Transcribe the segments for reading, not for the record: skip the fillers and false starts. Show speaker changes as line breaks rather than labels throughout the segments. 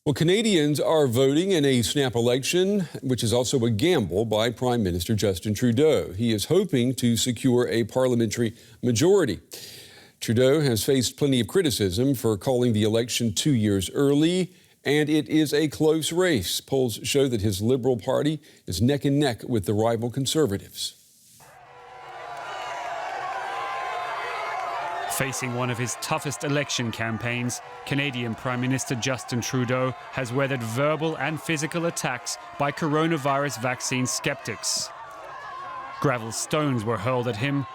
Well, Canadians are voting in a snap election, which is also a gamble by Prime Minister Justin Trudeau. He is hoping to secure a parliamentary majority. Trudeau has faced plenty of criticism for calling the election 2 years early, and it is a close race. Polls show that his Liberal Party is neck and neck with the rival Conservatives.
Facing one of his toughest election campaigns, Canadian Prime Minister Justin Trudeau has weathered verbal and physical attacks by coronavirus vaccine skeptics. Gravel stones were hurled at him,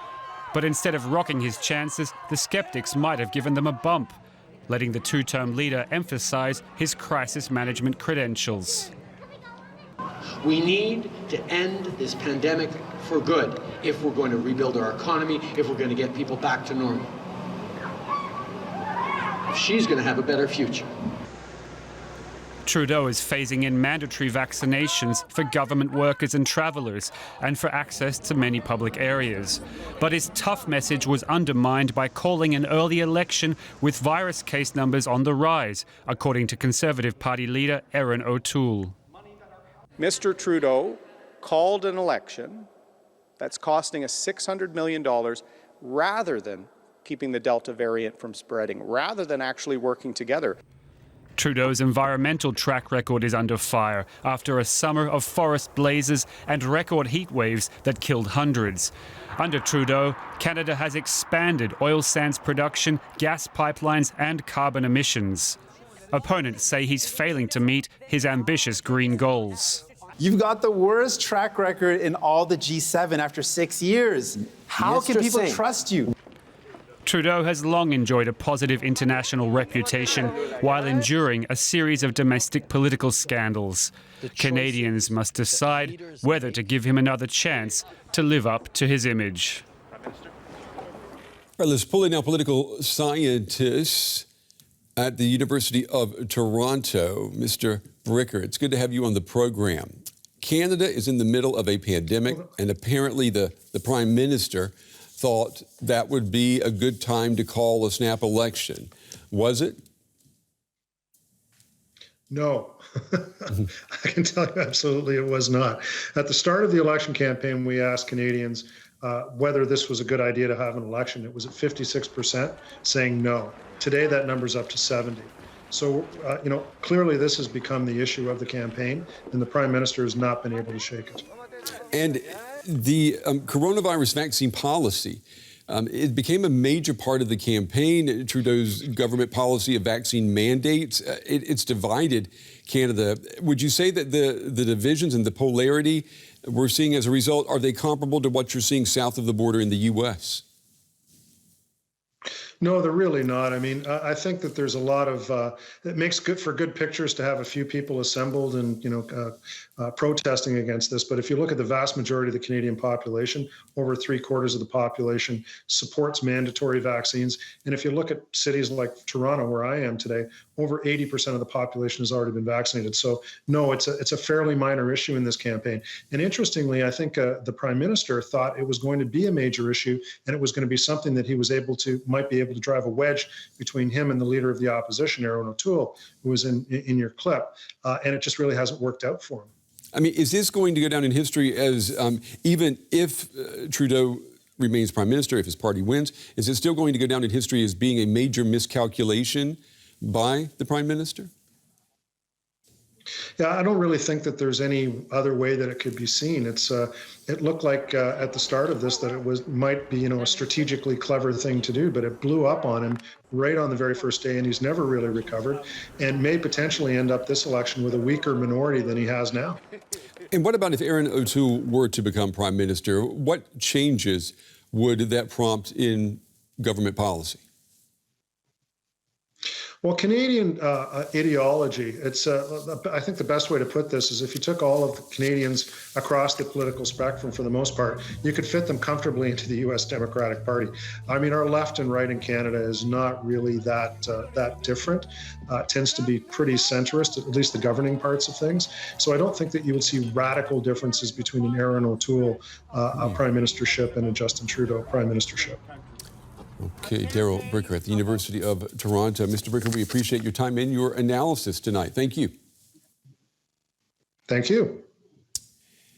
but instead of rocking his chances, the skeptics might have given them a bump, letting the two-term leader emphasize his crisis management credentials.
We need to end this pandemic for good if we're going to rebuild our economy, if we're going to get people back to normal. She's going to have a better future.
Trudeau is phasing in mandatory vaccinations for government workers and travellers and for access to many public areas. But his tough message was undermined by calling an early election with virus case numbers on the rise, according to Conservative Party leader Erin O'Toole.
Mr. Trudeau called an election that's costing us $600 million rather than keeping the Delta variant from spreading, rather than actually working together.
Trudeau's environmental track record is under fire after a summer of forest blazes and record heat waves that killed hundreds. Under Trudeau, Canada has expanded oil sands production, gas pipelines and carbon emissions. Opponents say he's failing to meet his ambitious green goals.
You've got the worst track record in all the G7 after 6 years. How can people trust you?
Trudeau has long enjoyed a positive international reputation while enduring a series of domestic political scandals. Canadians must decide whether to give him another chance to live up to his image.
All right, let's pull in now political scientists at the University of Toronto. Mr. Bricker, it's good to have you on the program. Canada is in the middle of a pandemic, and apparently the Prime Minister thought that would be a good time to call a snap election. Was it?
No, I can tell you absolutely it was not. At the start of the election campaign, we asked Canadians whether this was a good idea to have an election. It was at 56% saying no. Today, that number's up to 70. So, clearly this has become the issue of the campaign, and the Prime Minister has not been able to shake it.
And the coronavirus vaccine policy, it became a major part of the campaign. Trudeau's government policy of vaccine mandates, it's divided Canada. Would you say that the divisions and the polarity we're seeing as a result, are they comparable to what you're seeing south of the border in the U.S.?
No, they're really not. I mean, I think that there's a lot of, it makes good for good pictures to have a few people assembled and, protesting against this. But if you look at the vast majority of the Canadian population, over 3/4 of the population supports mandatory vaccines. And if you look at cities like Toronto, where I am today, over 80% of the population has already been vaccinated. So no, it's a fairly minor issue in this campaign. And interestingly, I think the Prime Minister thought it was going to be a major issue, and it was going to be something that he was might be able to drive a wedge between him and the leader of the opposition, Erin O'Toole, who was in your clip. And it just really hasn't worked out for him.
I mean, is this going to go down in history as, even if Trudeau remains Prime Minister, if his party wins, is it still going to go down in history as being a major miscalculation by the Prime Minister?
Yeah, I don't really think that there's any other way that it could be seen. It looked like at the start of this that it might be a strategically clever thing to do, but it blew up on him right on the very first day, and he's never really recovered, and may potentially end up this election with a weaker minority than he has now.
And what about if Erin O'Toole were to become Prime Minister? What changes would that prompt in government policy?
Well, Canadian ideology, I think the best way to put this is if you took all of the Canadians across the political spectrum, for the most part, you could fit them comfortably into the U.S. Democratic Party. I mean, our left and right in Canada is not really that different. It tends to be pretty centrist, at least the governing parts of things. So I don't think that you would see radical differences between an Erin O'Toole prime ministership and a Justin Trudeau prime ministership.
Okay, Daryl Bricker at the University of Toronto. Mr. Bricker, we appreciate your time and your analysis tonight. Thank you.
Thank you.